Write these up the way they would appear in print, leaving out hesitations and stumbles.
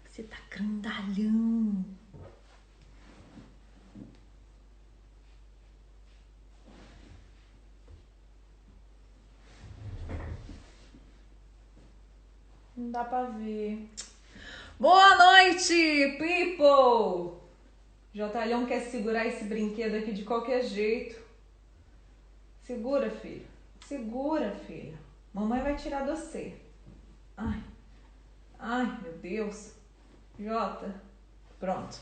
Você tá grandalhão. Não dá pra ver. Boa noite, people! Jotalhão quer segurar esse brinquedo aqui de qualquer jeito. Segura, filho. Segura, filha. Mamãe vai tirar de você. Ai, ai, meu Deus. Jota, pronto.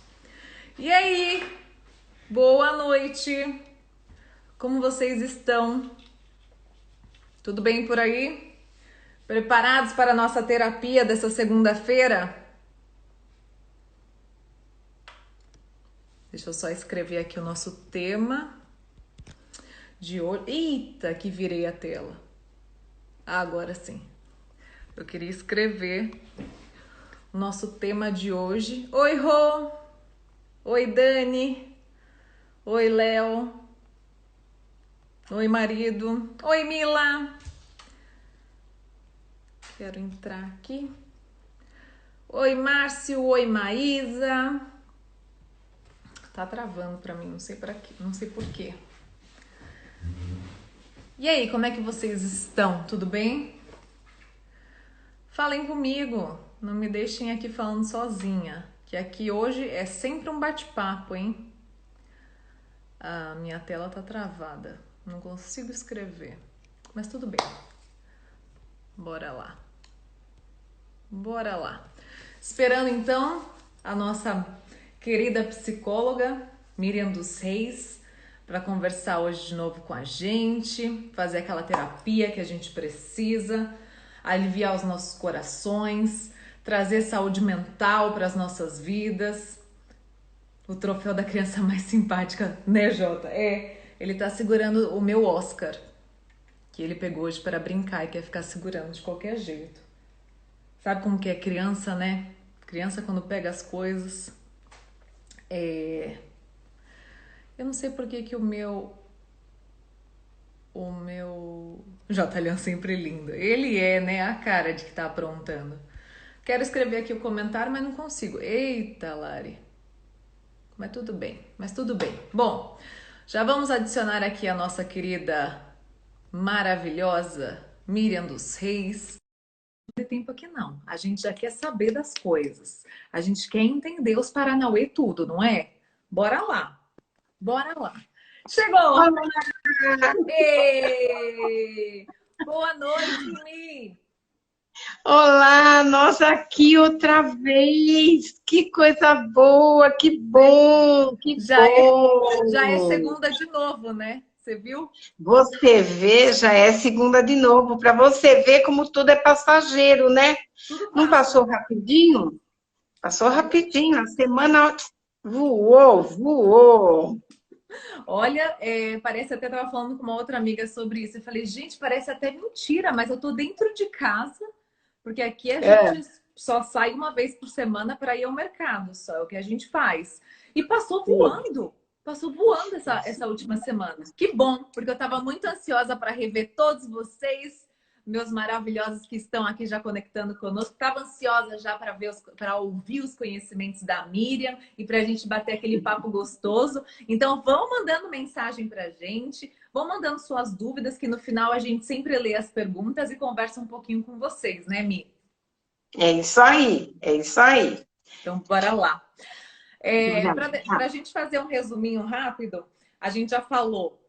E aí? Boa noite. Como vocês estão? Tudo bem por aí? Preparados para a nossa terapia dessa segunda-feira? Deixa eu só escrever aqui o nosso tema de hoje. Eita, que virei a tela. Agora sim. Eu queria escrever o nosso tema de hoje. Oi, Rô. Oi, Dani. Oi, Léo. Oi, marido. Oi, Mila. Quero entrar aqui. Oi, Márcio. Oi, Maísa. Tá travando pra mim, não sei para quê, não sei por quê. E aí, como é que vocês estão? Tudo bem? Falem comigo, não me deixem aqui falando sozinha, que aqui hoje é sempre um bate-papo, hein? A minha tela tá travada, não consigo escrever, mas tudo bem. Bora lá. Bora lá. Esperando então a nossa querida psicóloga Miriam dos Reis para conversar hoje de novo com a gente, fazer aquela terapia que a gente precisa, aliviar os nossos corações, trazer saúde mental para as nossas vidas. O troféu da criança mais simpática, né, Jota? Ele tá segurando o meu Oscar, que ele pegou hoje para brincar e quer ficar segurando de qualquer jeito. Sabe como que é criança, né? Criança quando pega as coisas. Eu não sei por que que o meu J. é sempre lindo. Ele é, né, a cara de que tá aprontando. Quero escrever aqui o comentário, mas não consigo. Eita, Lari. Mas tudo bem, mas tudo bem. Bom, já vamos adicionar aqui a nossa querida, maravilhosa Miriam dos Reis. Não tem tempo aqui não. A gente já quer saber das coisas. A gente quer entender os Paranauê tudo, não é? Bora lá. Bora lá. Chegou! Olá, Ê! Boa noite, Mi! olá, nós aqui outra vez. Que coisa boa, que bom, que Já é, já é bom. segunda de novo, né? Você viu? Você vê, já é segunda de novo, para você ver como tudo é passageiro, né? Tudo Não passa. passou rapidinho? Passou rapidinho, a semana voou, voou. Olha, parece até estava falando com uma outra amiga sobre isso. Eu falei, gente, parece até mentira, mas eu tô dentro de casa, porque aqui a É, gente só sai uma vez por semana para ir ao mercado, só é o que a gente faz. E sim. passou voando essa última semana. Que bom, porque eu estava muito ansiosa para rever todos vocês, meus maravilhosos que estão aqui já conectando conosco. Estava ansiosa já para ouvir os conhecimentos da Miriam e para a gente bater aquele papo gostoso. Então, vão mandando mensagem pra gente, vão mandando suas dúvidas, que no final a gente sempre lê as perguntas e conversa um pouquinho com vocês, né, Mi? É isso aí, é isso aí. Então, bora lá. Para Vamos lá. a gente fazer um resuminho rápido, a gente já falou,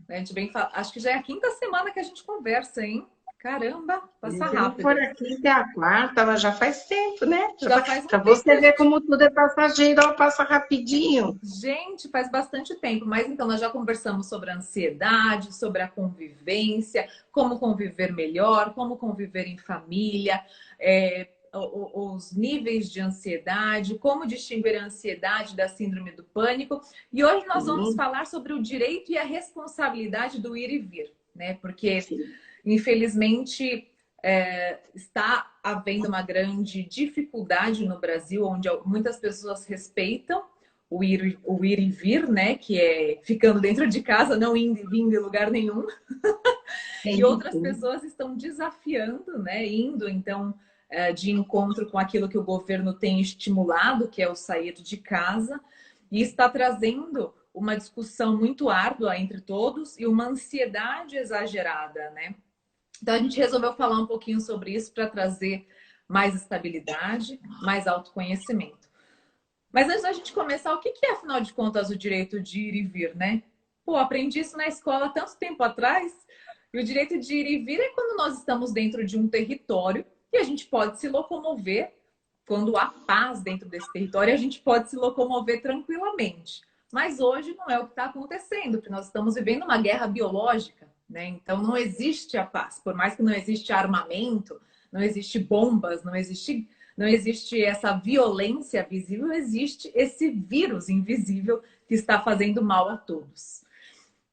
né, acho que já é a quinta semana que a gente conversa, hein? Caramba, passa Vamos por rápido. aqui até a quarta, mas já faz tempo, né? Já faz um Para tempo que você a ver gente como tudo é passageiro, ela passa rapidinho. Gente, faz bastante tempo, mas então nós já conversamos sobre a ansiedade, sobre a convivência, como conviver melhor, como conviver em família, os níveis de ansiedade, como distinguir a ansiedade da síndrome do pânico. E hoje nós vamos Sim, falar sobre o direito e a responsabilidade do ir e vir, né? Porque, sim. infelizmente, está havendo uma grande dificuldade no Brasil, onde muitas pessoas respeitam o ir e vir, né? Que é ficando dentro de casa, não indo e vindo em lugar nenhum. Tem E de outras tudo. pessoas estão desafiando, né? Indo, então, de encontro com aquilo que o governo tem estimulado, que é o sair de casa, e está trazendo uma discussão muito árdua entre todos e uma ansiedade exagerada, né? Então a gente resolveu falar um pouquinho sobre isso para trazer mais estabilidade, mais autoconhecimento. Mas antes da gente começar, o que é, afinal de contas, o direito de ir e vir, né? Pô, aprendi isso na escola tanto tempo atrás. E o direito de ir e vir é quando nós estamos dentro de um território e a gente pode se locomover. Quando há paz dentro desse território, a gente pode se locomover tranquilamente. Mas hoje não é o que está acontecendo, porque nós estamos vivendo uma guerra biológica, né? Então não existe a paz. Por mais que não existe armamento, não existe bombas, não existe essa violência visível, existe esse vírus invisível que está fazendo mal a todos.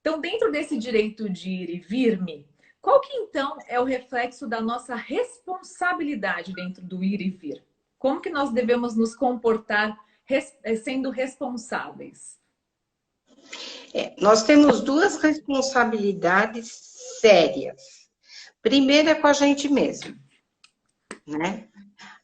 Então, dentro desse direito de ir e vir-me, qual que então é o reflexo da nossa responsabilidade dentro do ir e vir? Como que nós devemos nos comportar sendo responsáveis? Nós temos duas responsabilidades sérias. Primeiro é com a gente mesmo, né?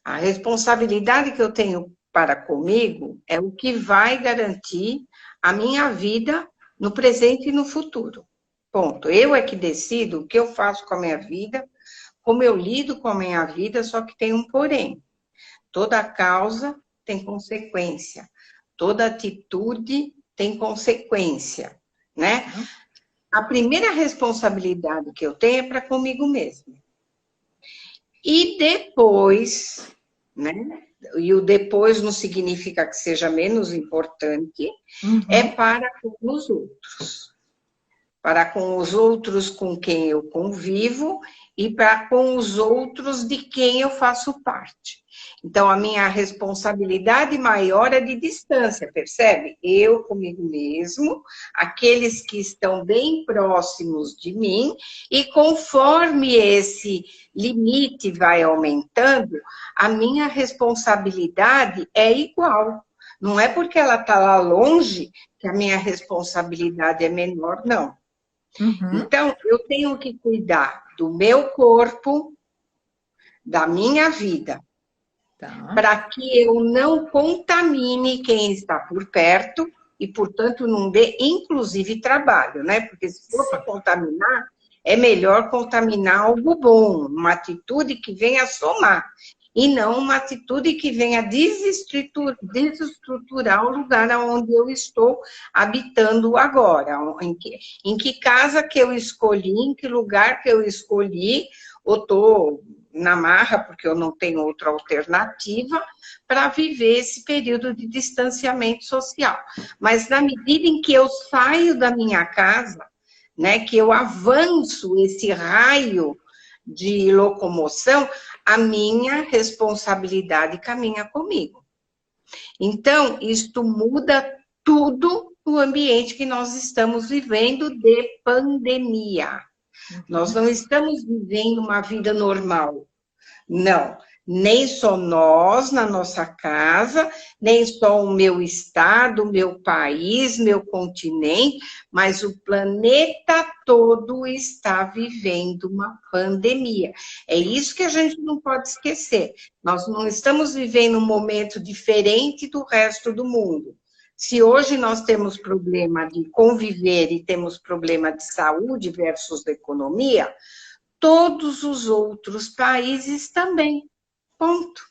A responsabilidade que eu tenho para comigo é o que vai garantir a minha vida no presente e no futuro. Ponto. Eu é que decido o que eu faço com a minha vida, como eu lido com a minha vida, só que tem um porém. Toda causa tem consequência. Toda atitude tem consequência, né? A primeira responsabilidade que eu tenho é para comigo mesma. E depois, né? E o depois não significa que seja menos importante, é para com os outros. Para com os outros com quem eu convivo e para com os outros de quem eu faço parte. Então, a minha responsabilidade maior é de distância, percebe? Eu comigo mesmo, aqueles que estão bem próximos de mim, e conforme esse limite vai aumentando, a minha responsabilidade é igual. Não é porque ela está lá longe que a minha responsabilidade é menor, não. Então, eu tenho que cuidar do meu corpo, da minha vida, para que eu não contamine quem está por perto e, portanto, não dê, inclusive, trabalho, né? Porque se for para contaminar, é melhor contaminar algo bom, uma atitude que venha somar, e não uma atitude que venha desestruturar o lugar onde eu estou habitando agora, em que casa que eu escolhi, em que lugar que eu escolhi, ou estou na marra, porque eu não tenho outra alternativa, para viver esse período de distanciamento social. Mas na medida em que eu saio da minha casa, né, que eu avanço esse raio de locomoção, a minha responsabilidade caminha comigo. Então, isto muda tudo no ambiente que nós estamos vivendo de pandemia. Nós não estamos vivendo uma vida normal. Não. Nem só nós, na nossa casa, nem só o meu estado, o meu país, meu continente, mas o planeta todo está vivendo uma pandemia. É isso que a gente não pode esquecer. Nós não estamos vivendo um momento diferente do resto do mundo. Se hoje nós temos problema de conviver e temos problema de saúde versus economia, todos os outros países também. Ponto.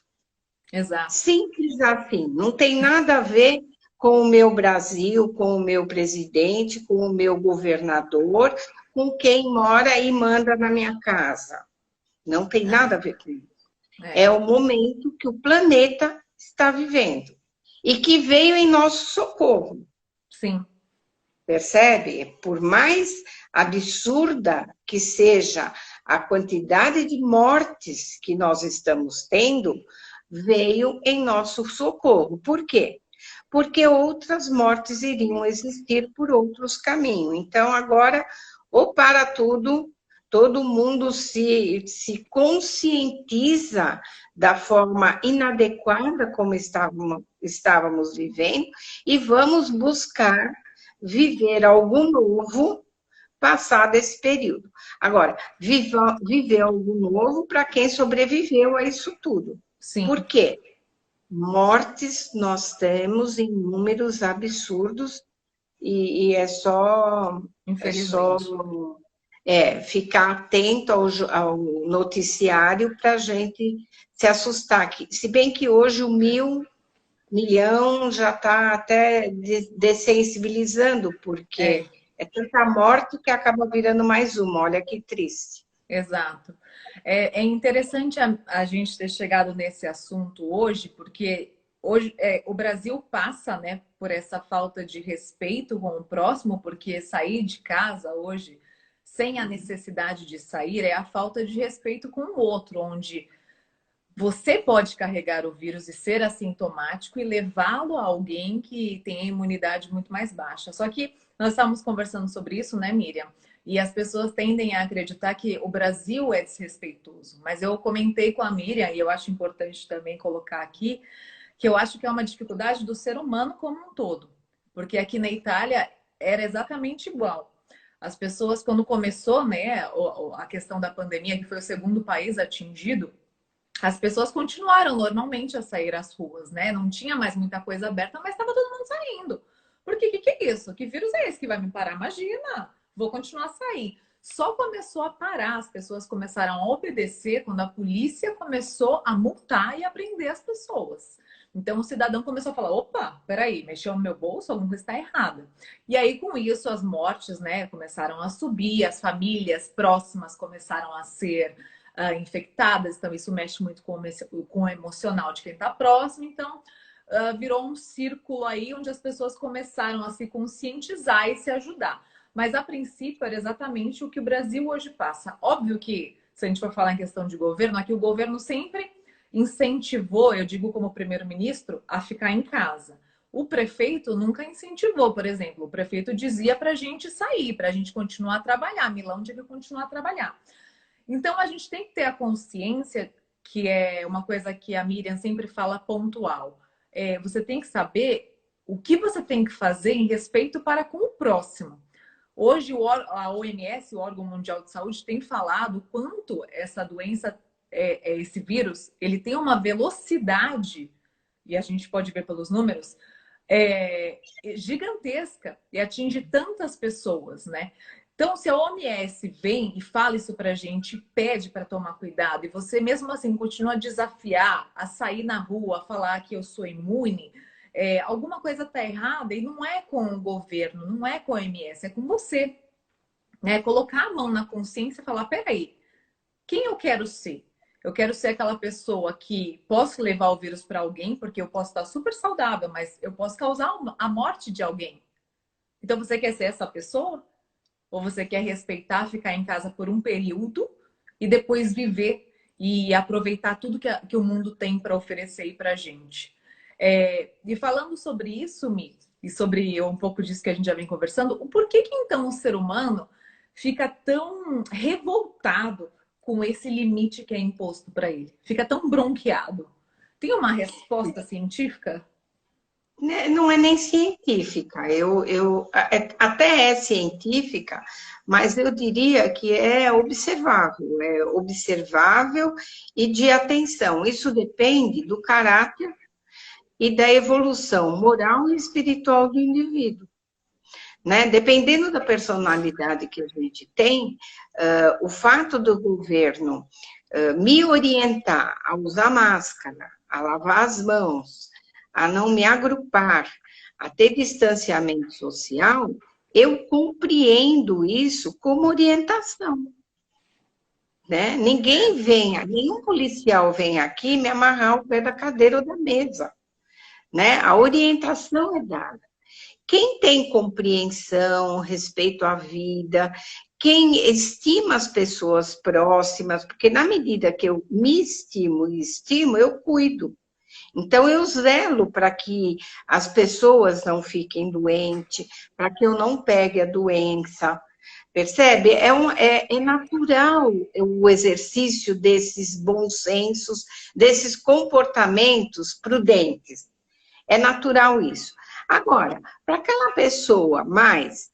Exato. Simples assim. Não tem nada a ver com o meu Brasil, com o meu presidente, com o meu governador, com quem mora e manda na minha casa. Não tem nada a ver com isso. É o momento que o planeta está vivendo. E que veio em nosso socorro. Sim. Percebe? Por mais absurda que seja a quantidade de mortes que nós estamos tendo, veio em nosso socorro. Por quê? Porque outras mortes iriam existir por outros caminhos. Então, agora, ou para tudo, todo mundo se conscientiza da forma inadequada como estávamos vivendo e vamos buscar viver algo novo passado esse período. Agora, viver algo novo para quem sobreviveu a isso tudo. Sim. Por quê? Mortes nós temos em números absurdos e é só Infelizmente. ficar atento ao noticiário para a gente se assustar. Se bem que hoje o milhão já está até dessensibilizando, porque é tanta morte que acaba virando mais uma. Olha que triste. Exato. É interessante a gente ter chegado nesse assunto hoje, porque hoje o Brasil passa, né, por essa falta de respeito com o próximo, porque sair de casa hoje, sem a necessidade de sair, é a falta de respeito com o outro, onde você pode carregar o vírus e ser assintomático e levá-lo a alguém que tem a imunidade muito mais baixa. Só que nós estávamos conversando sobre isso, né, Miriam? E as pessoas tendem a acreditar que o Brasil é desrespeitoso. Mas eu comentei com a Miriam, e eu acho importante também colocar aqui, que eu acho que é uma dificuldade do ser humano como um todo. Porque aqui na Itália era exatamente igual. As pessoas, quando começou, né, a questão da pandemia, que foi o segundo país atingido, as pessoas continuaram normalmente a sair às ruas, né? Não tinha mais muita coisa aberta, mas estava todo mundo saindo. Porque o que é isso? Que vírus é esse que vai me parar? Imagina! Vou continuar a sair. Só começou a parar, as pessoas começaram a obedecer quando a polícia começou a multar e a prender as pessoas. Então o cidadão começou a falar: opa, peraí, mexeu no meu bolso, alguma coisa está errada. E aí, com isso, as mortes, né, começaram a subir, as famílias próximas começaram a ser infectadas, então isso mexe muito com o emocional de quem está próximo, então virou um círculo aí onde as pessoas começaram a se conscientizar e se ajudar. Mas a princípio era exatamente o que o Brasil hoje passa. Óbvio que, se a gente for falar em questão de governo, aqui o governo sempre incentivou, eu digo como primeiro-ministro, a ficar em casa. O prefeito nunca incentivou, por exemplo. O prefeito dizia para a gente sair, para a gente continuar a trabalhar. Milão diga continuar a trabalhar. Então, a gente tem que ter a consciência, que é uma coisa que a Miriam sempre fala pontual. Você tem que saber o que você tem que fazer em respeito para com o próximo. Hoje, a OMS, o Órgão Mundial de Saúde, tem falado quanto essa doença, esse vírus, ele tem uma velocidade, e a gente pode ver pelos números, gigantesca e atinge tantas pessoas, né? Então, se a OMS vem e fala isso pra gente, pede para tomar cuidado, e você mesmo assim continua a desafiar, a sair na rua, a falar que eu sou imune, alguma coisa está errada, e não é com o governo, não é com a OMS, é com você. Né? Colocar a mão na consciência e falar: peraí, quem eu quero ser? Eu quero ser aquela pessoa que posso levar o vírus para alguém, porque eu posso estar super saudável, mas eu posso causar a morte de alguém. Então, você quer ser essa pessoa? Ou você quer respeitar, ficar em casa por um período e depois viver e aproveitar tudo que o mundo tem para oferecer para a gente? E falando sobre isso, Mi, e sobre um pouco disso que a gente já vem conversando, o porquê que então o ser humano fica tão revoltado com esse limite que é imposto para ele? Fica tão bronqueado? Tem uma resposta científica? Não é nem científica, até é científica, mas eu diria que é observável e de atenção. Isso depende do caráter e da evolução moral e espiritual do indivíduo. Né? Dependendo da personalidade que a gente tem, o fato do governo me orientar a usar máscara, a lavar as mãos, a não me agrupar, a ter distanciamento social, eu compreendo isso como orientação. Né? Nenhum policial vem aqui me amarrar ao pé da cadeira ou da mesa. Né? A orientação é dada. Quem tem compreensão, respeito à vida, quem estima as pessoas próximas, porque na medida que eu me estimo e estimo, eu cuido. Então, eu zelo para que as pessoas não fiquem doentes, para que eu não pegue a doença. Percebe? É natural o exercício desses bons sensos, desses comportamentos prudentes. É natural isso. Agora, para aquela pessoa mais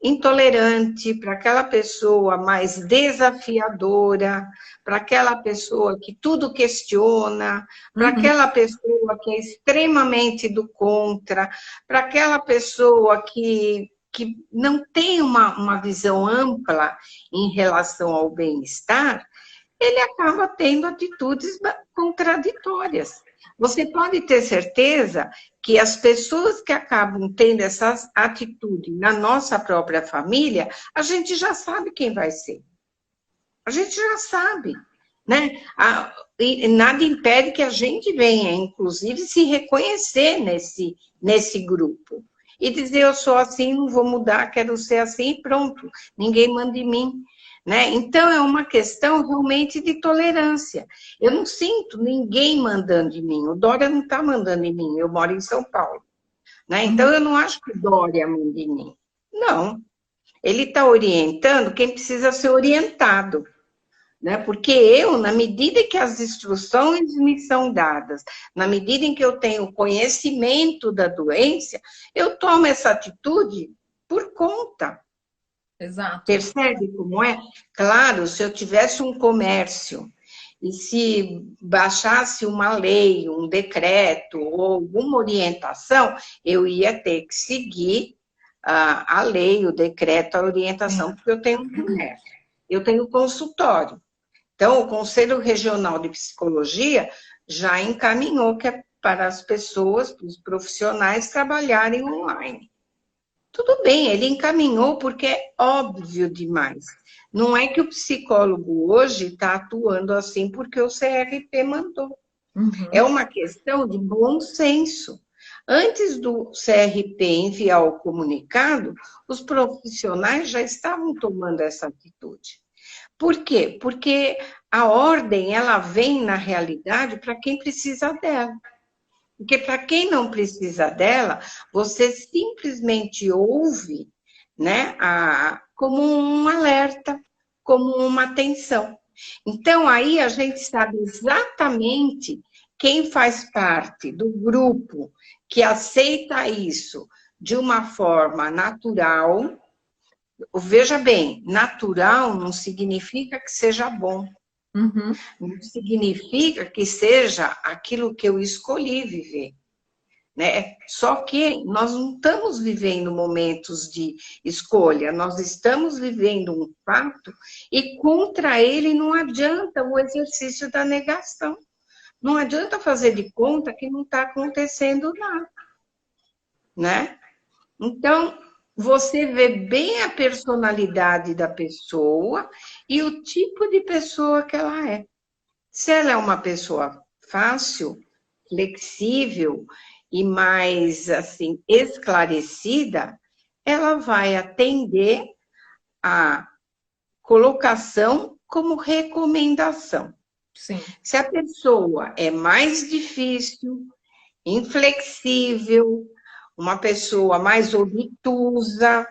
intolerante, para aquela pessoa mais desafiadora, para aquela pessoa que tudo questiona, para Uhum. aquela pessoa que é extremamente do contra, para aquela pessoa que não tem uma visão ampla em relação ao bem-estar, ele acaba tendo atitudes contraditórias. Você pode ter certeza que as pessoas que acabam tendo essas atitudes na nossa própria família, a gente já sabe quem vai ser. A gente já sabe, né? E nada impede que a gente venha, inclusive, se reconhecer nesse grupo. E dizer, eu sou assim, não vou mudar, quero ser assim, e pronto. Ninguém manda em mim. Né? Então, é uma questão realmente de tolerância. Eu não sinto ninguém mandando em mim. O Dória não está mandando em mim. Eu moro em São Paulo. Né? Então, Uhum. eu não acho que o Dória manda em mim. Não. Ele está orientando quem precisa ser orientado. Né? Porque eu, na medida que as instruções me são dadas, na medida em que eu tenho conhecimento da doença, eu tomo essa atitude por conta. Exato. Percebe como é? Claro, se eu tivesse um comércio e se baixasse uma lei, um decreto ou alguma orientação, eu ia ter que seguir a lei, o decreto, a orientação, Sim. porque eu tenho um comércio, eu tenho consultório. Então, o Conselho Regional de Psicologia já encaminhou que é para as pessoas, para os profissionais trabalharem online. Tudo bem, ele encaminhou porque é óbvio demais. Não é que o psicólogo hoje está atuando assim porque o CRP mandou. É Uhum. uma questão de bom senso. Antes do CRP enviar o comunicado, os profissionais já estavam tomando essa atitude. Por quê? Porque a ordem, ela vem, na realidade, para quem precisa dela. Porque para quem não precisa dela, você simplesmente ouve, né, como um alerta, como uma atenção. Então, aí a gente sabe exatamente quem faz parte do grupo que aceita isso de uma forma natural. Veja bem, natural não significa que seja bom, Uhum. não significa que seja aquilo que eu escolhi viver. Né? Só que nós não estamos vivendo momentos de escolha, nós estamos vivendo um fato e contra ele não adianta o exercício da negação. Não adianta fazer de conta que não está acontecendo nada, né? Então, você vê bem a personalidade da pessoa e o tipo de pessoa que ela é. Se ela é uma pessoa fácil, flexível e mais assim esclarecida, ela vai atender a colocação como recomendação. Sim. Se a pessoa é mais difícil, inflexível, uma pessoa mais obtusa,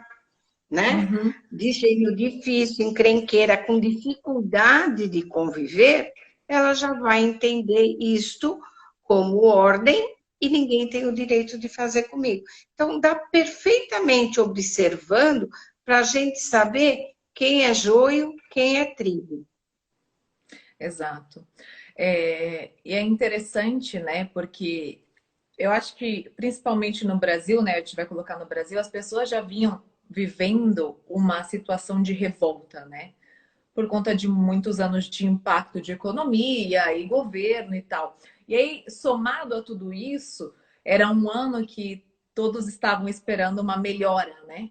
né? Uhum. De gênio difícil, encrenqueira, com dificuldade de conviver, ela já vai entender isto como ordem e ninguém tem o direito de fazer comigo. Então, dá perfeitamente observando para a gente saber quem é joio, quem é trigo. Exato. E é interessante, né? Porque eu acho que, principalmente no Brasil, né? A gente vai colocar no Brasil, as pessoas já vinham vivendo uma situação de revolta, né? Por conta de muitos anos de impacto de economia e governo e tal. E aí, somado a tudo isso, era um ano que todos estavam esperando uma melhora, né?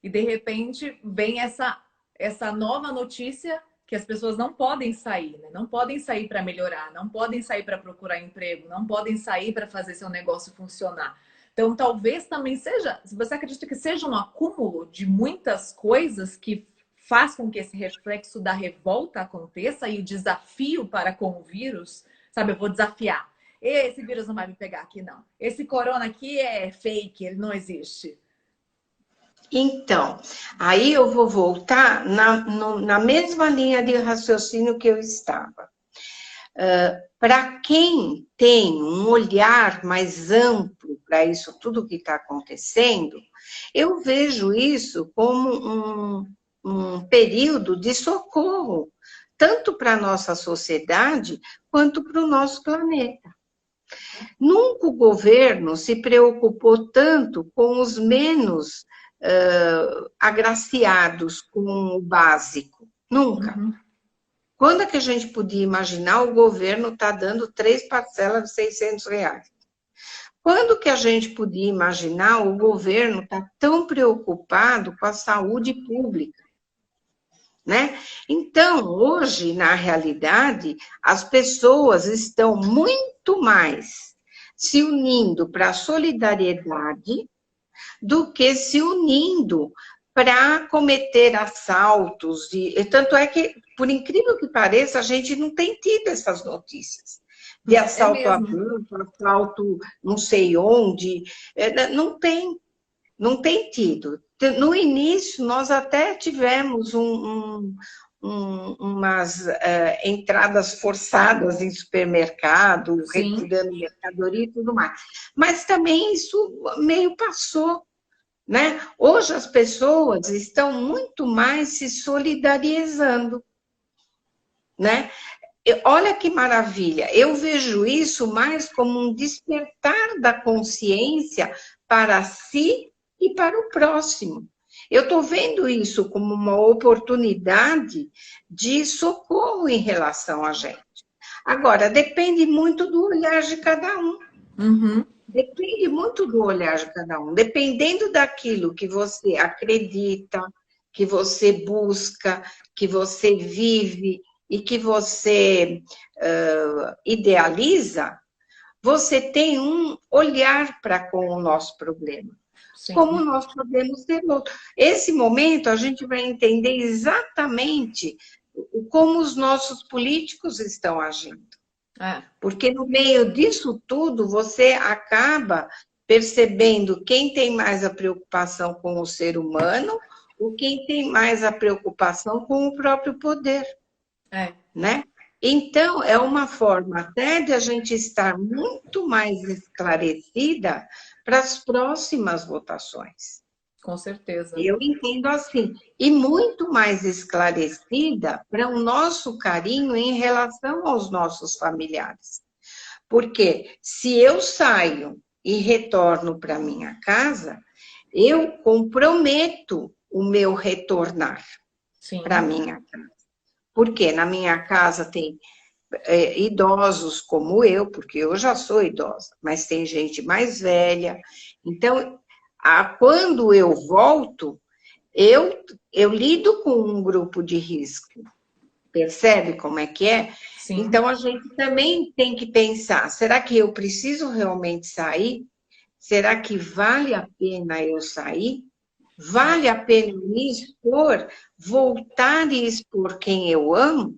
E de repente vem essa nova notícia que as pessoas não podem sair, né? Não podem sair para melhorar, não podem sair para procurar emprego, não podem sair para fazer seu negócio funcionar. Então, talvez também seja, se você acredita que seja um acúmulo de muitas coisas que faz com que esse reflexo da revolta aconteça e o desafio para com o vírus, sabe, eu vou desafiar. Esse vírus não vai me pegar aqui, não. Esse corona aqui é fake, ele não existe. Então, aí eu vou voltar na mesma linha de raciocínio que eu estava. Para quem tem um olhar mais amplo para isso tudo que está acontecendo, eu vejo isso como um período de socorro, tanto para a nossa sociedade quanto para o nosso planeta. Nunca o governo se preocupou tanto com os menos agraciados com o básico. Nunca. Uhum. Quando é que a gente podia imaginar o governo tá dando 3 parcelas de R$ 600? Quando que a gente podia imaginar o governo tá tão preocupado com a saúde pública, né? Então, hoje, na realidade, as pessoas estão muito mais se unindo para a solidariedade do que se unindo para cometer assaltos. Tanto é que, por incrível que pareça, a gente não tem tido essas notícias de assalto a banco, assalto não sei onde. Não tem tido. No início, nós até tivemos umas entradas forçadas em supermercado, Sim. retirando mercadoria e tudo mais. Mas também isso meio passou, né? Hoje as pessoas estão muito mais se solidarizando, né? Olha que maravilha, eu vejo isso mais como um despertar da consciência para si e para o próximo. Eu estou vendo isso como uma oportunidade de socorro em relação a gente. Agora, depende muito do olhar de cada um. Uhum. Depende muito do olhar de cada um. Dependendo daquilo que você acredita, que você busca, que você vive e que você idealiza, você tem um olhar para com o nosso problema. Sim. Como nós podemos ter outro. Esse momento, a gente vai entender exatamente como os nossos políticos estão agindo. Porque no meio disso tudo, você acaba percebendo quem tem mais a preocupação com o ser humano ou quem tem mais a preocupação com o próprio poder. Né? Então, é uma forma até de a gente estar muito mais esclarecida para as próximas votações. Com certeza. Eu entendo assim. E muito mais esclarecida para o nosso carinho em relação aos nossos familiares. Porque se eu saio e retorno para minha casa, eu comprometo o meu retornar para minha casa. Porque na minha casa tem idosos como eu, porque eu já sou idosa, mas tem gente mais velha. Então, quando eu volto, eu lido com um grupo de risco. Percebe como é que é? Sim. Então, a gente também tem que pensar, será que eu preciso realmente sair? Será que vale a pena eu sair? Vale a pena me expor, voltar e expor quem eu amo?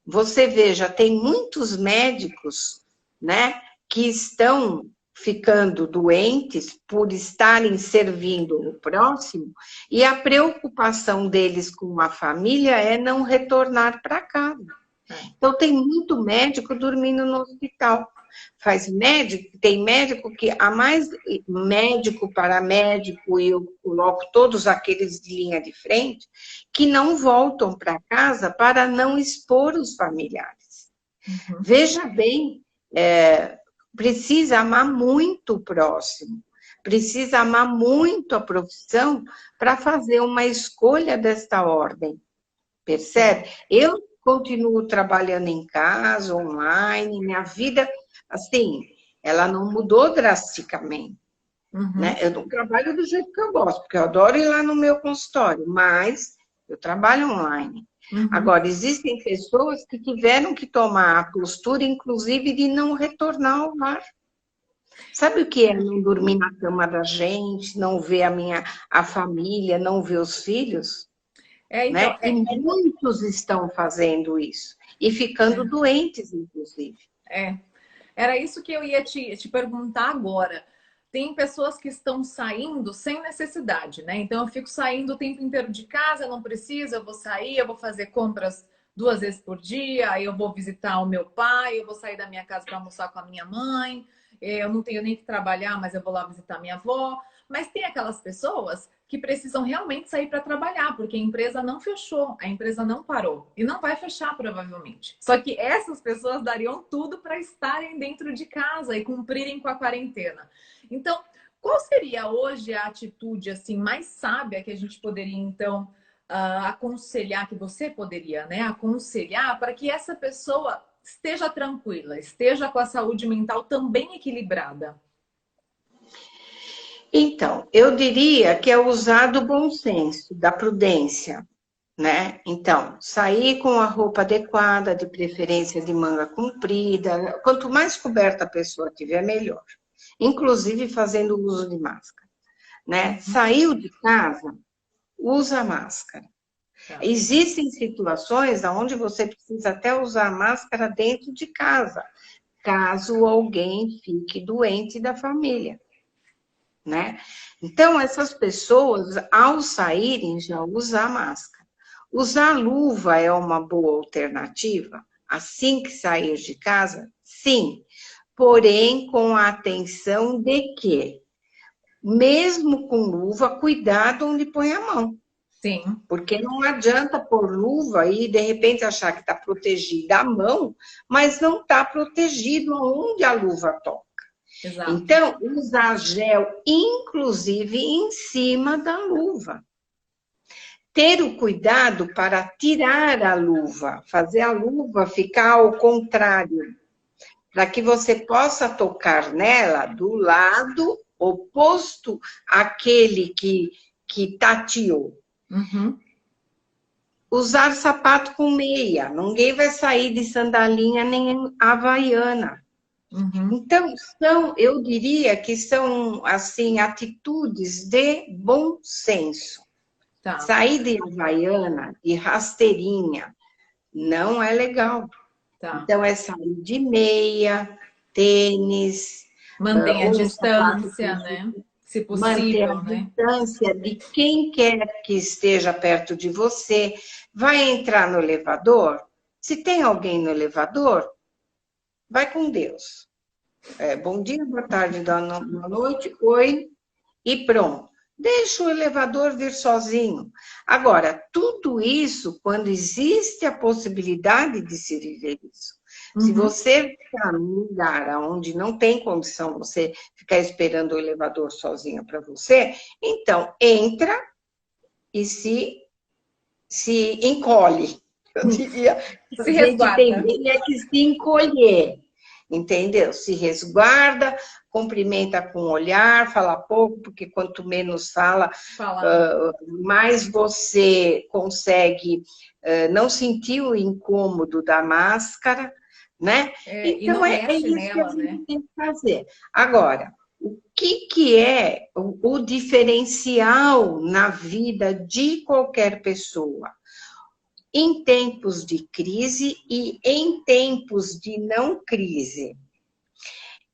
Você veja, tem muitos médicos, né, que estão ficando doentes por estarem servindo o próximo, e a preocupação deles com a família é não retornar para casa. Então, tem muito médico dormindo no hospital. Tem médico que há mais médico, paramédico, e eu coloco todos aqueles de linha de frente, que não voltam para casa para não expor os familiares. Uhum. Veja bem, precisa amar muito o próximo, precisa amar muito a profissão para fazer uma escolha desta ordem. Percebe? Eu continuo trabalhando em casa, online, minha vida, assim, ela não mudou drasticamente. Uhum. Né? Eu não trabalho do jeito que eu gosto, porque eu adoro ir lá no meu consultório, mas eu trabalho online. Uhum. Agora, existem pessoas que tiveram que tomar a postura, inclusive, de não retornar ao lar. Sabe o que é não dormir na cama da gente, não ver a família, não ver os filhos? Então, né? E muitos estão fazendo isso. E ficando doentes, inclusive. Era isso que eu ia te perguntar agora. Tem pessoas que estão saindo sem necessidade, né? Então eu fico saindo o tempo inteiro de casa, não precisa, eu vou sair, eu vou fazer compras 2 vezes por dia, aí eu vou visitar o meu pai, eu vou sair da minha casa para almoçar com a minha mãe, eu não tenho nem que trabalhar, mas eu vou lá visitar minha avó. Mas tem aquelas pessoas que precisam realmente sair para trabalhar, porque a empresa não fechou, a empresa não parou e não vai fechar provavelmente. Só que essas pessoas dariam tudo para estarem dentro de casa e cumprirem com a quarentena. Então, qual seria hoje a atitude assim mais sábia que a gente poderia então aconselhar, que você poderia, né, aconselhar para que essa pessoa esteja tranquila, esteja com a saúde mental também equilibrada? Então, eu diria que é usar do bom senso, da prudência, né? Então, sair com a roupa adequada, de preferência de manga comprida. Quanto mais coberta a pessoa tiver, melhor. Inclusive fazendo uso de máscara, né? Saiu de casa, usa máscara. Tá. Existem situações onde você precisa até usar máscara dentro de casa, caso alguém fique doente da família, né? Então, essas pessoas, ao saírem, já usam máscara. Usar luva é uma boa alternativa? Assim que sair de casa? Sim. Porém, com a atenção de que, mesmo com luva, cuidado onde põe a mão. Sim. Porque não adianta pôr luva e, de repente, achar que está protegida a mão, mas não está protegido onde a luva toca. Exato. Então, usar gel, inclusive, em cima da luva. Ter o cuidado para tirar a luva, fazer a luva ficar ao contrário, para que você possa tocar nela do lado oposto àquele que tateou. Uhum. Usar sapato com meia, ninguém vai sair de sandalinha nem havaiana. Uhum. Então, eu diria que são, assim, atitudes de bom senso. Tá. Sair de havaiana, de rasteirinha, não é legal. Tá. Então, é sair de meia, tênis, Mantenha a ou um sapato distância, né? Se manter a possível, né? distância de quem quer que esteja perto de você. Vai entrar no elevador? Se tem alguém no elevador, vai com Deus. Bom dia, boa tarde, boa noite, oi, e pronto. Deixa o elevador vir sozinho. Agora, tudo isso quando existe a possibilidade de se viver isso. Se você está num lugar onde não tem condição você ficar esperando o elevador sozinho para você, então entra e se encolhe. Eu diria, a Se gente resguarda. tem que se encolher, entendeu? Se resguarda, cumprimenta com o olhar, fala pouco, porque quanto menos fala, mais você consegue não sentir o incômodo da máscara, né? Então, é isso nela, que a gente tem que fazer. Agora, o que é o diferencial na vida de qualquer pessoa? Em tempos de crise e em tempos de não crise,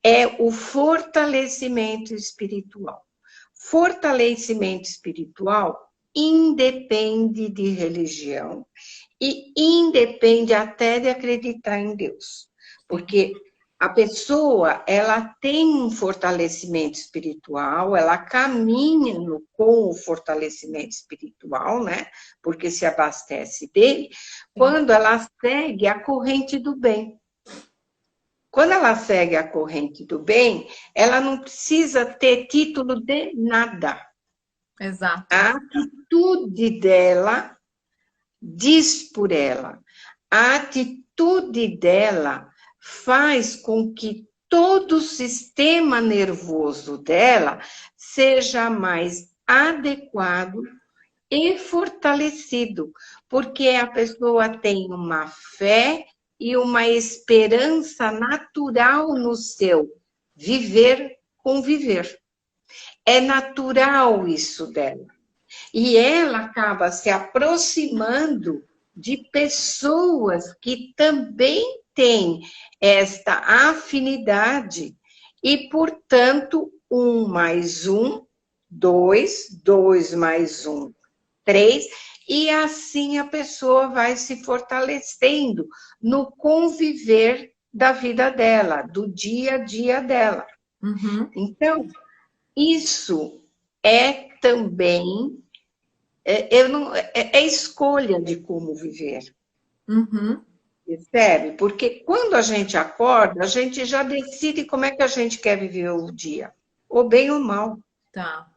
é o fortalecimento espiritual. Fortalecimento espiritual independe de religião e independe até de acreditar em Deus. Porque a pessoa, ela tem um fortalecimento espiritual, ela caminha com o fortalecimento espiritual, né? Porque se abastece dele, quando ela segue a corrente do bem. Quando ela segue a corrente do bem, ela não precisa ter título de nada. Exato. A atitude dela diz por ela. A atitude dela faz com que todo o sistema nervoso dela seja mais adequado e fortalecido, porque a pessoa tem uma fé e uma esperança natural no seu viver, conviver. É natural isso dela. E ela acaba se aproximando de pessoas que também têm esta afinidade e, portanto, 1 mais 1, 2, 2 mais 1, 3, e assim a pessoa vai se fortalecendo no conviver da vida dela, do dia a dia dela. Uhum. Então, isso é também é escolha de como viver. Uhum. Percebe? Porque quando a gente acorda, a gente já decide como é que a gente quer viver o dia, ou bem ou mal. Tá.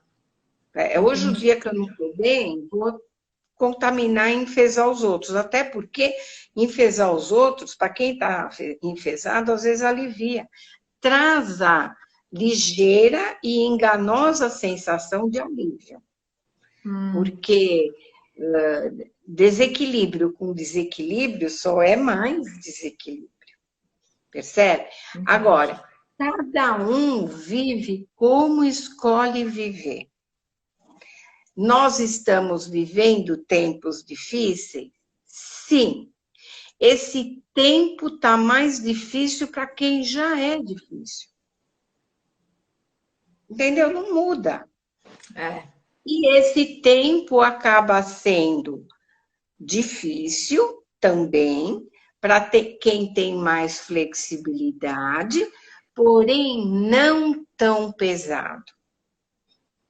Hoje o Entendi. dia que eu não estou bem, vou contaminar e enfesar os outros. Até porque enfesar os outros, para quem está enfesado, às vezes alivia. Traz a ligeira e enganosa sensação de alívio. Porque desequilíbrio com desequilíbrio só é mais desequilíbrio. Percebe? Entendi. Agora, cada um vive como escolhe viver. Nós estamos vivendo tempos difíceis? Sim. Esse tempo está mais difícil para quem já é difícil. Entendeu? Não muda. É. E esse tempo acaba sendo difícil também para quem tem mais flexibilidade, porém não tão pesado.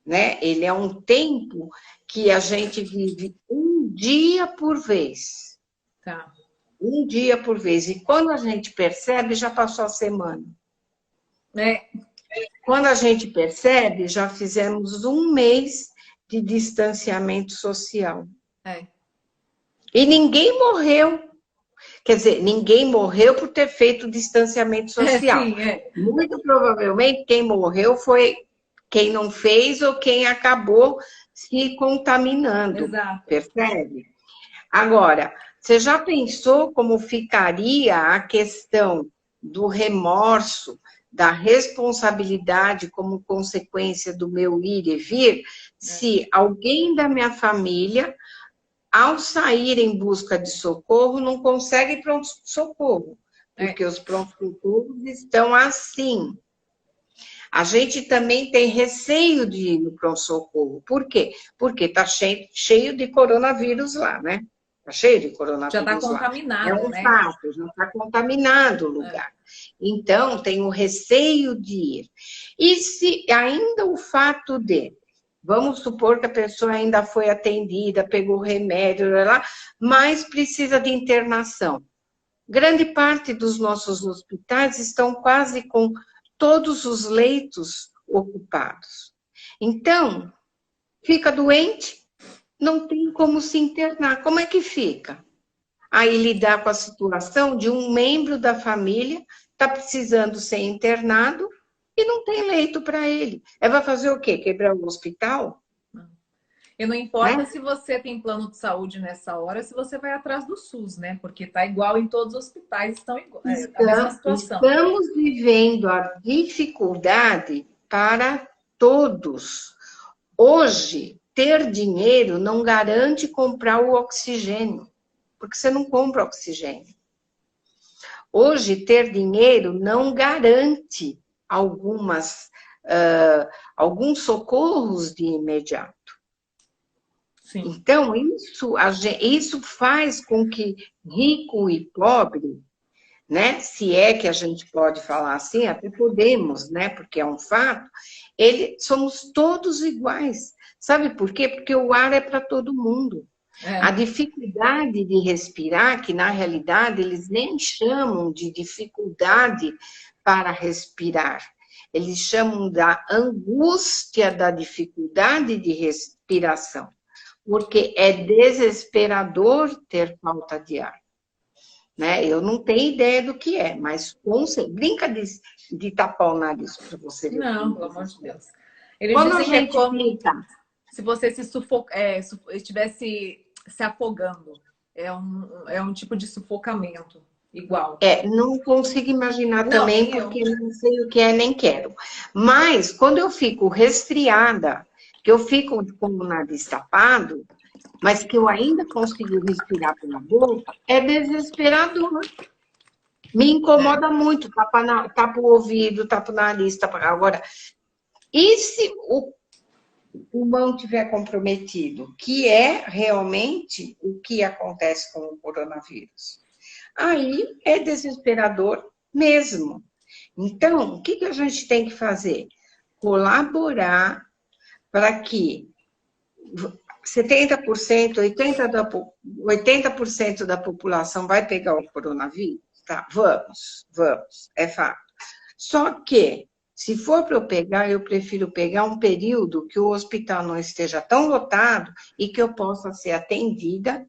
Né? Ele é um tempo que a gente vive um dia por vez. Tá. Um dia por vez. E quando a gente percebe, já passou a semana. É. Quando a gente percebe, já fizemos um mês de distanciamento social. É. E ninguém morreu. Quer dizer, ninguém morreu por ter feito distanciamento social. Sim, é. Muito provavelmente quem morreu foi quem não fez ou quem acabou se contaminando. Exato. Percebe? Agora, você já pensou como ficaria a questão do remorso, da responsabilidade como consequência do meu ir e vir, se alguém da minha família, ao sair em busca de socorro, não consegue pronto-socorro, porque os pronto-socorros estão assim. A gente também tem receio de ir no pronto-socorro. Por quê? Porque está cheio de coronavírus lá, né? Está cheio de coronavírus Já está lá. É contaminado, um né? fato, já está contaminado o lugar. Então, tem o receio de ir. E se ainda o fato de, vamos supor que a pessoa ainda foi atendida, pegou remédio, mas precisa de internação. Grande parte dos nossos hospitais estão quase com todos os leitos ocupados. Então, fica doente, não tem como se internar. Como é que fica? Aí lidar com a situação de um membro da família está precisando ser internado e não tem leito para ele. Vai fazer o quê? Quebrar o hospital? E não importa Né? se você tem plano de saúde nessa hora, se você vai atrás do SUS, né? Porque tá igual em todos os hospitais, estão igual, a mesma situação. Estamos vivendo a dificuldade para todos. Hoje, ter dinheiro não garante comprar o oxigênio, porque você não compra oxigênio. Hoje, ter dinheiro não garante alguns socorros de imediato. Sim. Então, isso faz com que rico e pobre, né? Se é que a gente pode falar assim, até podemos, né? Porque é um fato, somos todos iguais. Sabe por quê? Porque o ar é para todo mundo. A dificuldade de respirar, que na realidade eles nem chamam de dificuldade para respirar, eles chamam da angústia da dificuldade de respiração, porque é desesperador ter falta de ar. Né? Eu não tenho ideia do que é, mas brinca de tapar o nariz para você ver. Não, pelo amor de Deus. Eles Quando dizem a que é gente como fica... se você estivesse se afogando. É um tipo de sufocamento igual. Não consigo imaginar Não, também, nem porque não sei o que é, nem quero. Mas, quando eu fico resfriada, que eu fico com o nariz tapado, mas que eu ainda consigo respirar pela boca, é desesperador. Me incomoda muito, tapa o ouvido, tapa o nariz, tapa... Agora, e se o pulmão estiver comprometido, que é realmente o que acontece com o coronavírus, aí é desesperador mesmo. Então, o que a gente tem que fazer? Colaborar para que 70%, 80% da população vai pegar o coronavírus? Tá, vamos, é fato. Só que, se for para eu pegar, eu prefiro pegar um período que o hospital não esteja tão lotado e que eu possa ser atendida,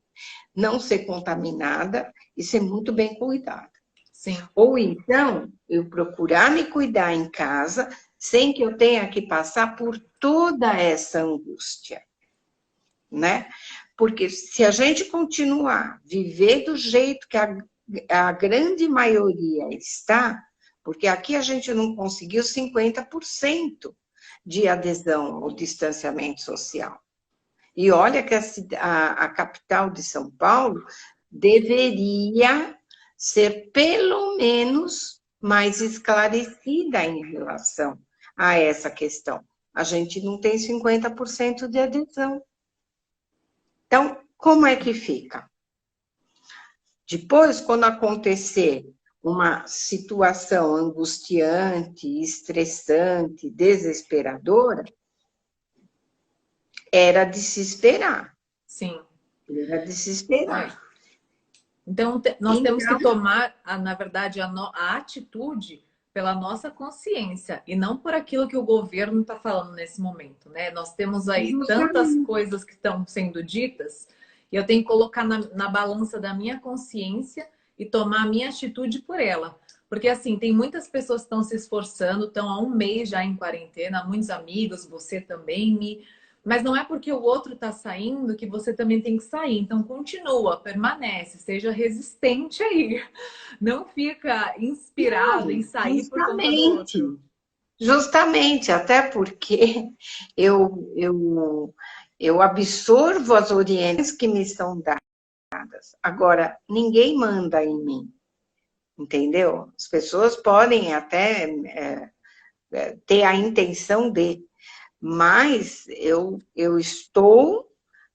não ser contaminada e ser muito bem cuidada. Sim. Ou então, eu procurar me cuidar em casa, sem que eu tenha que passar por toda essa angústia, né? Porque se a gente continuar a viver do jeito que a grande maioria está, porque aqui a gente não conseguiu 50% de adesão ao distanciamento social. E olha que a capital de São Paulo deveria ser pelo menos mais esclarecida em relação a essa questão. A gente não tem 50% de adesão. Então, como é que fica? Depois, quando acontecer uma situação angustiante, estressante, desesperadora, era de se esperar. Sim. Era de se esperar. Então, nós temos que tomar, na verdade, a atitude pela nossa consciência e não por aquilo que o governo está falando nesse momento, né? Nós temos aí tantas coisas que estão sendo ditas e eu tenho que colocar na balança da minha consciência e tomar a minha atitude por ela. Porque, assim, tem muitas pessoas que estão se esforçando, estão há 1 mês já em quarentena, muitos amigos, você também, mas não é porque o outro está saindo que você também tem que sair. Então, continua, permanece, seja resistente aí. Não fica inspirado em sair por conta do outro. Justamente, até porque eu absorvo as orientações que me são dadas. Agora, ninguém manda em mim, entendeu? As pessoas podem até ter a intenção de, mas eu estou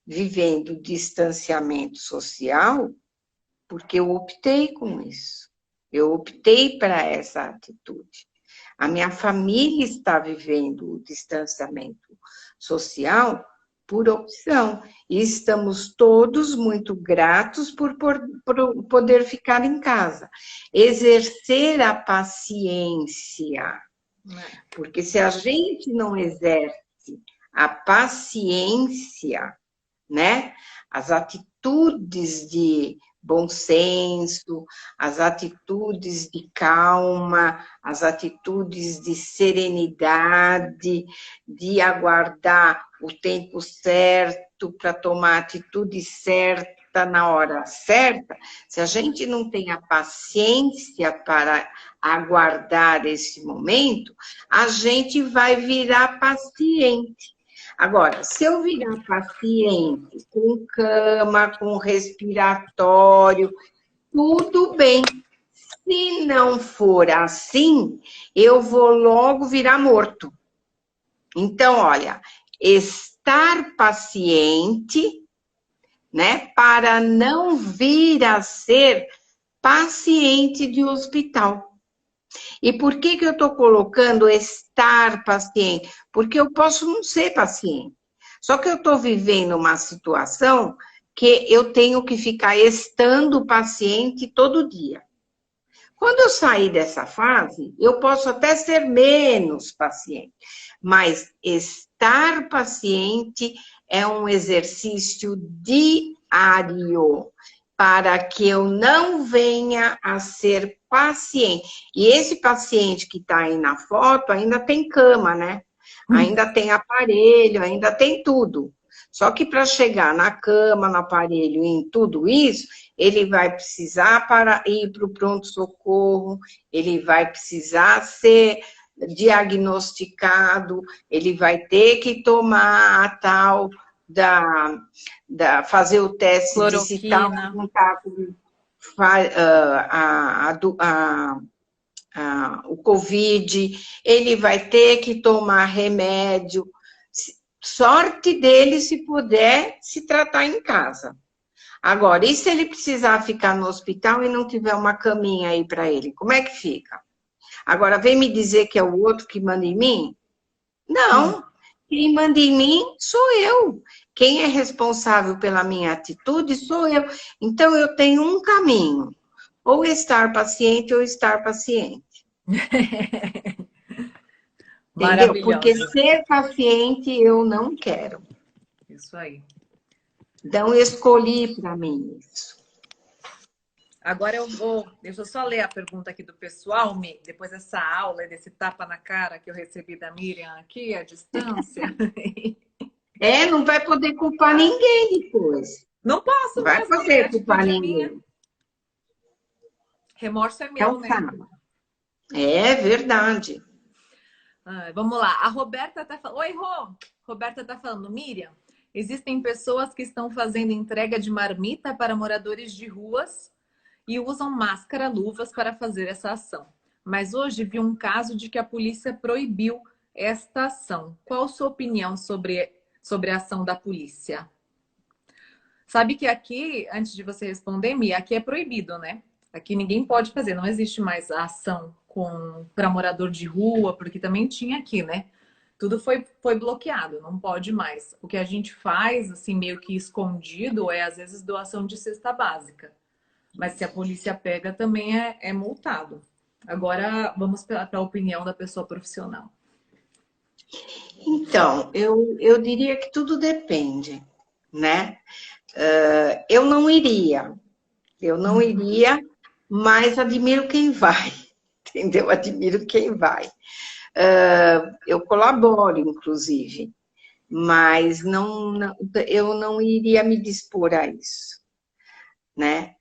vivendo distanciamento social porque eu optei com isso. Eu optei para essa atitude. A minha família está vivendo o distanciamento social por opção. E estamos todos muito gratos por poder ficar em casa. Exercer a paciência. Porque se a gente não exerce a paciência, né? As atitudes de bom senso, as atitudes de calma, as atitudes de serenidade, de aguardar o tempo certo para tomar a atitude certa na hora certa. Se a gente não tem a paciência para aguardar esse momento, a gente vai virar paciente. Agora, se eu virar paciente, com cama, com respiratório, tudo bem. Se não for assim, eu vou logo virar morto. Então, olha, estar paciente, né, para não vir a ser paciente de hospital. E por que eu estou colocando estar paciente? Porque eu posso não ser paciente. Só que eu estou vivendo uma situação que eu tenho que ficar estando paciente todo dia. Quando eu sair dessa fase, eu posso até ser menos paciente. Mas estar paciente é um exercício diário para que eu não venha a ser paciente. E esse paciente que está aí na foto ainda tem cama, né? Ainda tem aparelho, ainda tem tudo. Só que para chegar na cama, no aparelho e em tudo isso, ele vai precisar para ir para o pronto-socorro, ele vai precisar ser diagnosticado, ele vai ter que tomar a tal fazer o teste cloroquina, de se está em contato o Covid, ele vai ter que tomar remédio. sorte dele se puder se tratar em casa. Agora, e se ele precisar ficar no hospital e não tiver uma caminha aí para ele? Como é que fica? Agora, vem me dizer que é o outro que manda em mim? Não. Quem manda em mim sou eu. Quem é responsável pela minha atitude sou eu. Então, eu tenho um caminho. Ou estar paciente ou estar paciente. Entendeu? Porque ser paciente eu não quero. Isso aí. Então, eu escolhi para mim isso. Agora deixa eu só ler a pergunta aqui do pessoal, Mi, depois dessa aula, desse tapa na cara que eu recebi da Miriam aqui, à distância. Não vai poder culpar ninguém depois. Não posso, não vai poder culpar ninguém. Remorso é Então, meu, né? É verdade. Vamos lá. A Roberta tá falando. Oi, Rô! Roberta tá falando, Miriam, existem pessoas que estão fazendo entrega de marmita para moradores de ruas e usam máscara, luvas para fazer essa ação. Mas hoje vi um caso de que a polícia proibiu esta ação. Qual a sua opinião sobre a ação da polícia? Sabe que aqui, antes de você responder, Mi, aqui é proibido, né? Aqui ninguém pode fazer, não existe mais a ação para morador de rua, porque também tinha aqui, né? Tudo foi bloqueado, não pode mais. O que a gente faz, assim, meio que escondido, é às vezes doação de cesta básica. Mas se a polícia pega, também é multado. Agora, vamos para a opinião da pessoa profissional. Então, eu diria que tudo depende, né? Eu não iria, mas admiro quem vai, entendeu? Admiro quem vai. Eu colaboro, inclusive, mas eu não iria me dispor a isso, né?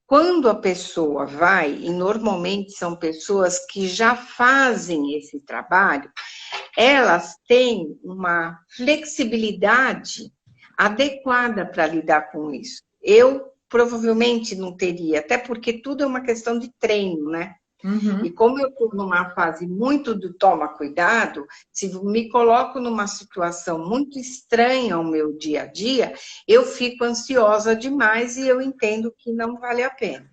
Quando a pessoa vai, e normalmente são pessoas que já fazem esse trabalho, elas têm uma flexibilidade adequada para lidar com isso. Eu provavelmente não teria, até porque tudo é uma questão de treino, né? Uhum. E como eu estou numa fase muito do toma cuidado, se me coloco numa situação muito estranha ao meu dia a dia, eu fico ansiosa demais e eu entendo que não vale a pena.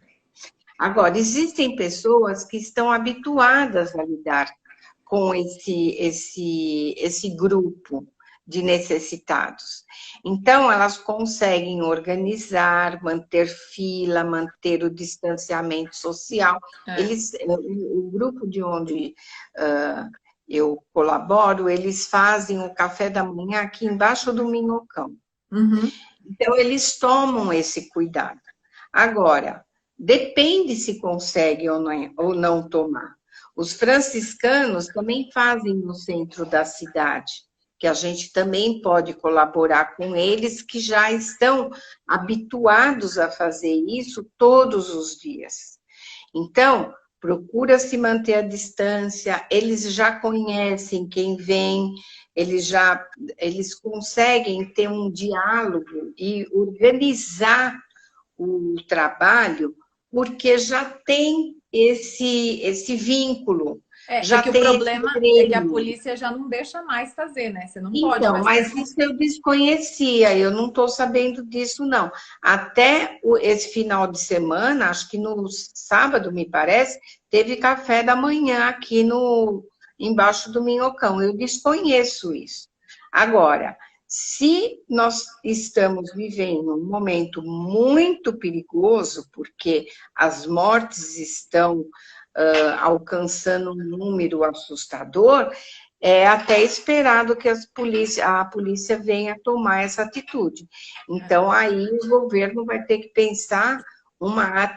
Agora, existem pessoas que estão habituadas a lidar com esse grupo de necessitados. Então, elas conseguem organizar, manter fila, manter o distanciamento social. O grupo de onde eu colaboro, eles fazem o café da manhã aqui embaixo do Minhocão. Uhum. Então, eles tomam esse cuidado. Agora, depende se consegue ou não tomar. Os franciscanos também fazem no centro da cidade, que a gente também pode colaborar com eles, que já estão habituados a fazer isso todos os dias. Então, procura se manter a distância, eles já conhecem quem vem, eles conseguem ter um diálogo e organizar o trabalho, porque já tem esse vínculo. Já que o problema é que a polícia já não deixa mais fazer, né? Você não pode Então, mais mas fazer. isso eu desconhecia, eu não estou sabendo disso, não. Até esse final de semana, acho que no sábado, me parece, teve café da manhã aqui embaixo do Minhocão. Eu desconheço isso. Agora, se nós estamos vivendo um momento muito perigoso, porque as mortes estão alcançando um número assustador, é até esperado que a polícia venha tomar essa atitude. Então, aí o governo vai ter que pensar uma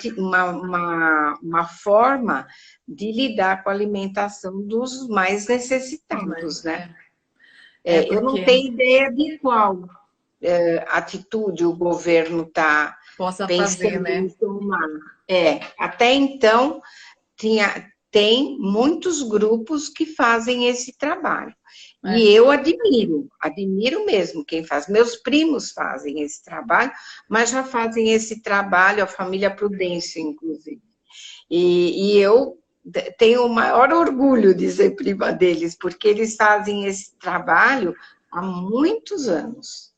forma de lidar com a alimentação dos mais necessitados, né? Porque... Eu não tenho ideia de qual atitude o governo está pensando em tomar. Até então, tem muitos grupos que fazem esse trabalho. E eu admiro mesmo quem faz. Meus primos fazem esse trabalho, mas já fazem esse trabalho, a família Prudêncio, inclusive. E eu tenho o maior orgulho de ser prima deles, porque eles fazem esse trabalho há muitos anos.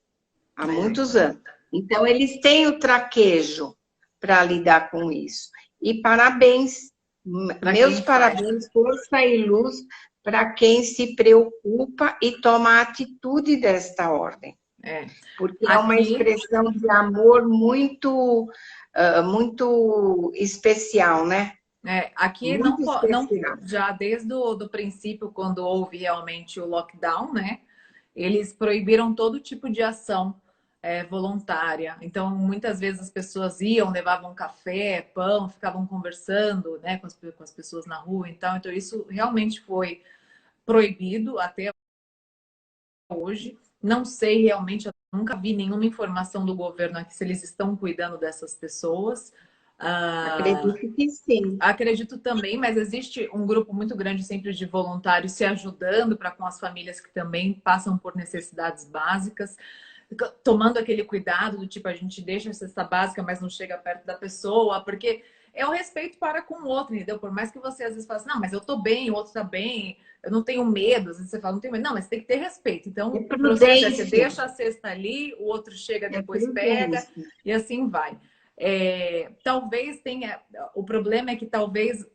Há muitos anos. Então, eles têm o traquejo para lidar com isso. E parabéns, meus parabéns, força e luz para quem se preocupa e toma a atitude desta ordem. Porque é uma expressão de amor muito, muito especial, né? Aqui não, já desde o princípio, quando houve realmente o lockdown, né? Eles proibiram todo tipo de ação voluntária. Então, muitas vezes as pessoas iam, levavam café, pão, ficavam conversando, né, com as pessoas na rua. Então, isso realmente foi proibido até hoje. Não sei realmente, eu nunca vi nenhuma informação do governo aqui se eles estão cuidando dessas pessoas. Acredito que sim. Acredito também, mas existe um grupo muito grande sempre de voluntários se ajudando para com as famílias que também passam por necessidades básicas, tomando aquele cuidado do tipo, a gente deixa a cesta básica, mas não chega perto da pessoa, porque é o respeito para com o outro, entendeu? Por mais que você às vezes fale assim, não, mas eu tô bem, o outro tá bem, eu não tenho medo. Às vezes você fala, não tenho medo. Não, mas tem que ter respeito. Então, o processo você deixa a cesta ali, o outro chega, depois pega, e assim vai. Talvez tenha... O problema é que talvez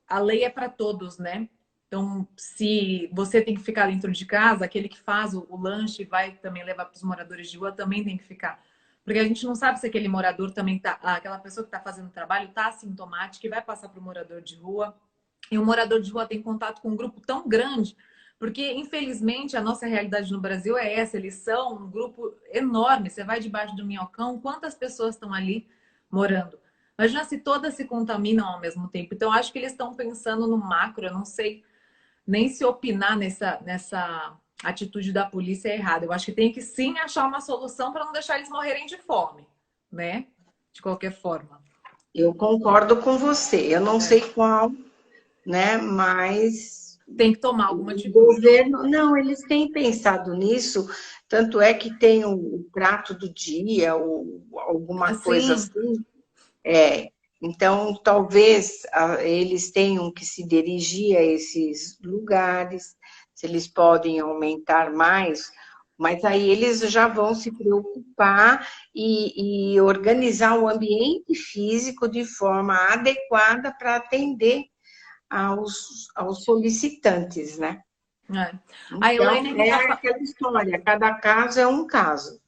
a lei é para todos, né? Então, se você tem que ficar dentro de casa, aquele que faz o lanche vai também levar para os moradores de rua, também tem que ficar. Porque a gente não sabe se aquele morador também tá, aquela pessoa que está fazendo o trabalho está assintomática e vai passar para o morador de rua. E o morador de rua tem contato com um grupo tão grande, porque infelizmente a nossa realidade no Brasil é essa, eles são um grupo enorme. Você vai debaixo do minhocão, quantas pessoas estão ali morando? Imagina se todas se contaminam ao mesmo tempo. Então, acho que eles estão pensando no macro, eu não sei nem se opinar nessa atitude da polícia é errada. Eu acho que tem que sim achar uma solução para não deixar eles morrerem de fome, né? De qualquer forma. Eu concordo com você. Eu não sei qual, né? Mas tem que tomar alguma atitude. O governo, não, eles têm pensado nisso. Tanto é que tem o prato do dia ou alguma coisa assim. Então, talvez eles tenham que se dirigir a esses lugares, se eles podem aumentar mais, mas aí eles já vão se preocupar e organizar o ambiente físico de forma adequada para atender aos solicitantes, né? A Elaine então, aquela história, cada caso é um caso.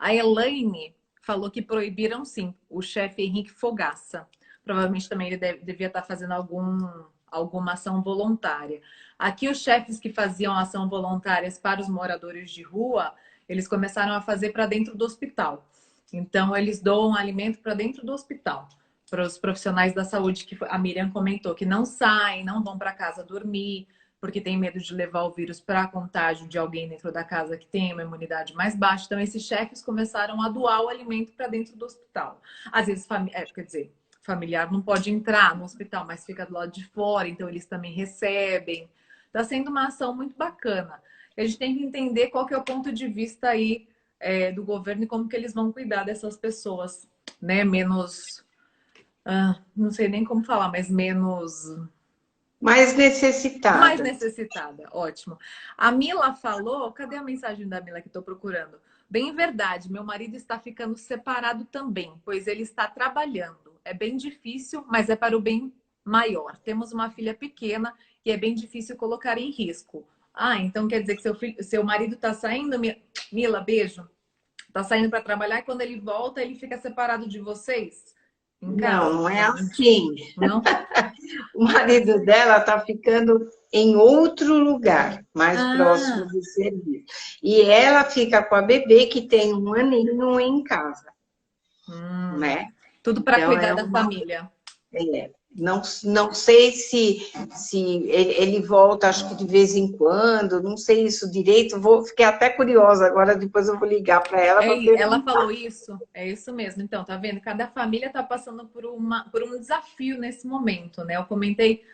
A Elaine falou que proibiram sim o chefe Henrique Fogaça. Provavelmente também ele devia estar fazendo alguma ação voluntária. Aqui os chefes que faziam ação voluntárias para os moradores de rua, eles começaram a fazer para dentro do hospital. Então eles doam alimento para dentro do hospital, para os profissionais da saúde, que a Miriam comentou, que não saem, não vão para casa dormir, porque tem medo de levar o vírus para contágio de alguém dentro da casa que tem uma imunidade mais baixa. Então, esses chefes começaram a doar o alimento para dentro do hospital. Às vezes, quer dizer, familiar não pode entrar no hospital, mas fica do lado de fora, então eles também recebem. Está sendo uma ação muito bacana. A gente tem que entender qual que é o ponto de vista aí do governo e como que eles vão cuidar dessas pessoas, né? Menos... não sei nem como falar, mas menos... Mais necessitada. Mais necessitada, ótimo. A Mila falou, cadê a mensagem da Mila que estou procurando? Bem verdade, meu marido está ficando separado também, pois ele está trabalhando. É bem difícil, mas é para o bem maior. Temos uma filha pequena e é bem difícil colocar em risco. Então quer dizer que seu marido está saindo, Mila, beijo. Está saindo para trabalhar e quando ele volta, ele fica separado de vocês? Não é assim. Não? O marido dela está ficando em outro lugar, mais próximo do serviço. E ela fica com a bebê, que tem 1 aninho em casa. Né? Tudo para cuidar da família. Não sei se ele volta, acho que de vez em quando, não sei isso direito, fiquei até curiosa, agora depois eu vou ligar para ela. Ela falou isso, é isso mesmo. Então, tá vendo? Cada família tá passando por um desafio nesse momento, né? Eu comentei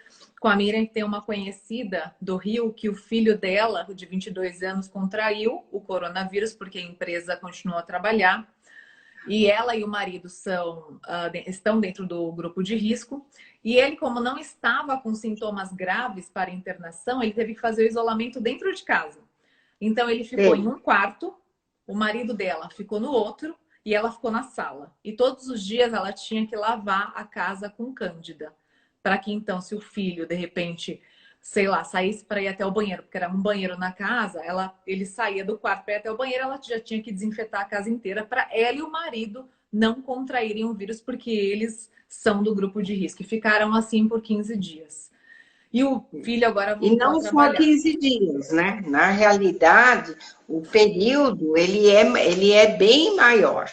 com a Miriam que tem uma conhecida do Rio que o filho dela, de 22 anos, contraiu o coronavírus porque a empresa continuou a trabalhar. E ela e o marido estão dentro do grupo de risco. E ele, como não estava com sintomas graves para internação, ele teve que fazer o isolamento dentro de casa. Então, ele ficou em Sei. um quarto, o marido dela ficou no outro e ela ficou na sala. E todos os dias ela tinha que lavar a casa com cândida. Para que então, se o filho, de repente, sei lá, saísse para ir até o banheiro, porque era um banheiro na casa, ele saía do quarto para ir até o banheiro, ela já tinha que desinfetar a casa inteira para ela e o marido não contraírem o vírus, porque eles são do grupo de risco. E ficaram assim por 15 dias. E o filho agora E voltou a não só trabalhar. 15 dias, né? Na realidade, o período, ele é bem maior.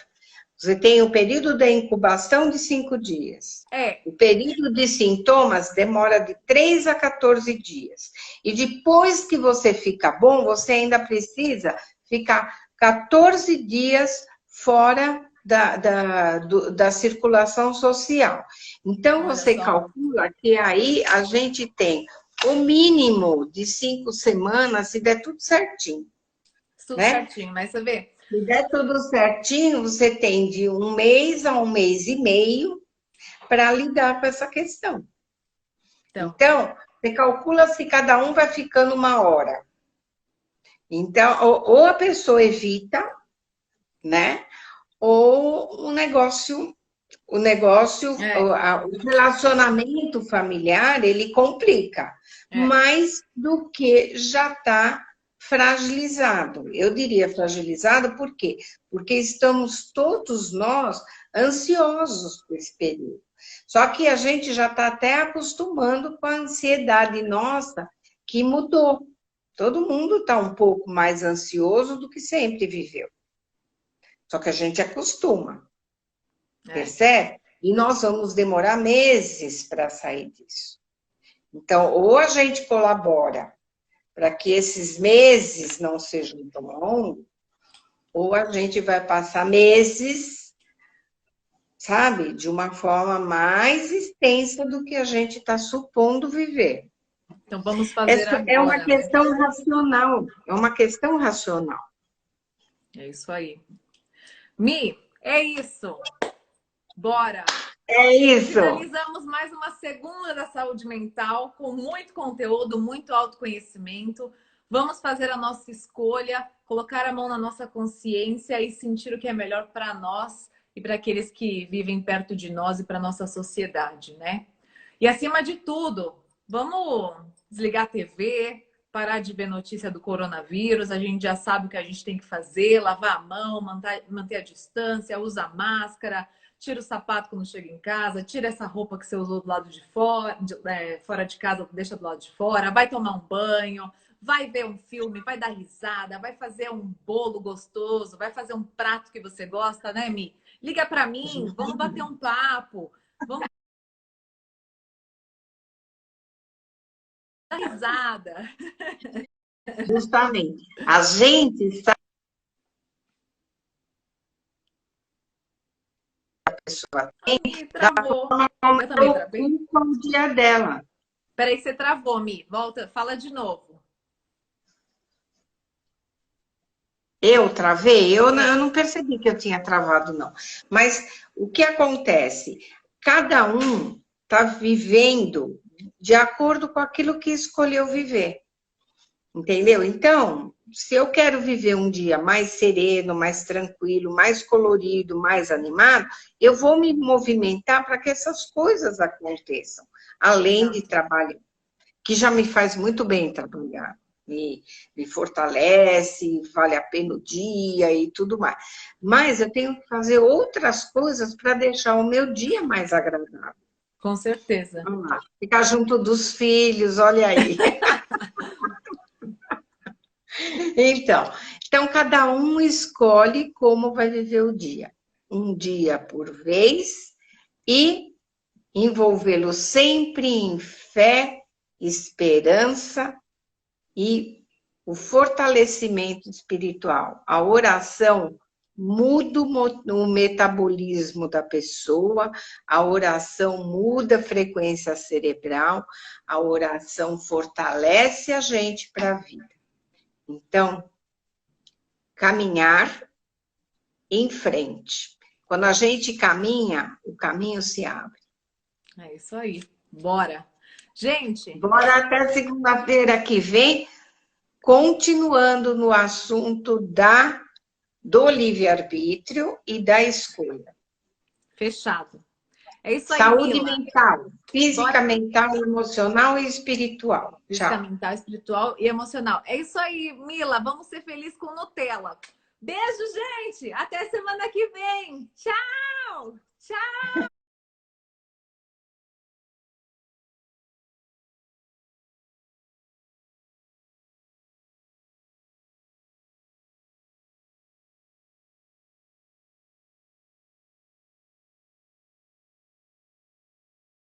Você tem o período da incubação de 5 dias. É, O período de sintomas demora de 3 a 14 dias. E depois que você fica bom, você ainda precisa ficar 14 dias fora da circulação social. Então, olha você só. calcula que aí a gente tem o mínimo de 5 semanas, se der tudo certinho, Tudo né? certinho, mas você vê. Se der tudo certinho, você tem de 1 mês a 1 mês e meio para lidar com essa questão. Então, Então, você calcula se cada um vai ficando 1 hora. Então, ou a pessoa evita, né? Ou é, o relacionamento familiar, ele complica é, mais do que já está fragilizado. Eu diria fragilizado por quê? Porque estamos todos nós ansiosos por esse período. Só que a gente já está até acostumando com a ansiedade nossa que mudou. Todo mundo está um pouco mais ansioso do que sempre viveu. Só que a gente acostuma. é. Percebe? E nós vamos demorar meses para sair disso. Então, ou a gente colabora para que esses meses não sejam tão longos, ou a gente vai passar meses, sabe, de uma forma mais extensa do que a gente está supondo viver. Então vamos fazer Essa é uma agora, né? questão racional, é uma questão racional. É isso aí. Mi, é isso. Bora! É isso. Finalizamos mais uma segunda da saúde mental com muito conteúdo, muito autoconhecimento. Vamos fazer a nossa escolha, colocar a mão na nossa consciência e sentir o que é melhor para nós e para aqueles que vivem perto de nós e para nossa sociedade, né? E acima de tudo, vamos desligar a TV, parar de ver notícia do coronavírus. A gente já sabe o que a gente tem que fazer: lavar a mão, manter a distância, usa máscara, tira o sapato quando chega em casa, tira essa roupa que você usou do lado de fora, fora de casa, deixa do lado de fora, vai tomar um banho, vai ver um filme, vai dar risada, vai fazer um bolo gostoso, vai fazer um prato que você gosta, né, Mi? Liga para mim, vamos bater um papo, vamos dar risada. Justamente. A gente sabe que a pessoa A tem Mi da travou. forma como Eu também ela travei. ocupa o dia dela. Peraí, você travou, Mi. Volta, fala de novo. Eu travei? Eu É. não percebi que eu tinha travado, não. Mas o que acontece? Cada um está vivendo de acordo com aquilo que escolheu viver. Entendeu? Então, se eu quero viver um dia mais sereno, mais tranquilo, mais colorido, mais animado, eu vou me movimentar para que essas coisas aconteçam, além de Exato. trabalhar, que já me faz muito bem trabalhar, me fortalece, vale a pena o dia e tudo mais. Mas eu tenho que fazer outras coisas para deixar o meu dia mais agradável. Com certeza. Vamos lá, ficar junto dos filhos, olha aí. Então, cada um escolhe como vai viver o dia. Um dia por vez e envolvê-lo sempre em fé, esperança e o fortalecimento espiritual. A oração muda o metabolismo da pessoa, a oração muda a frequência cerebral, a oração fortalece a gente para a vida. Então, caminhar em frente. Quando a gente caminha, o caminho se abre. É isso aí. Bora. Gente, Bora até segunda-feira que vem, continuando no assunto do livre-arbítrio e da escolha. fechado. É isso aí, Saúde Mila. mental, física, Bora. mental, emocional e espiritual. Física, Tchau. mental, espiritual e emocional. É isso aí, Mila. Vamos ser felizes com Nutella. Beijo, gente. Até semana que vem. Tchau. Tchau.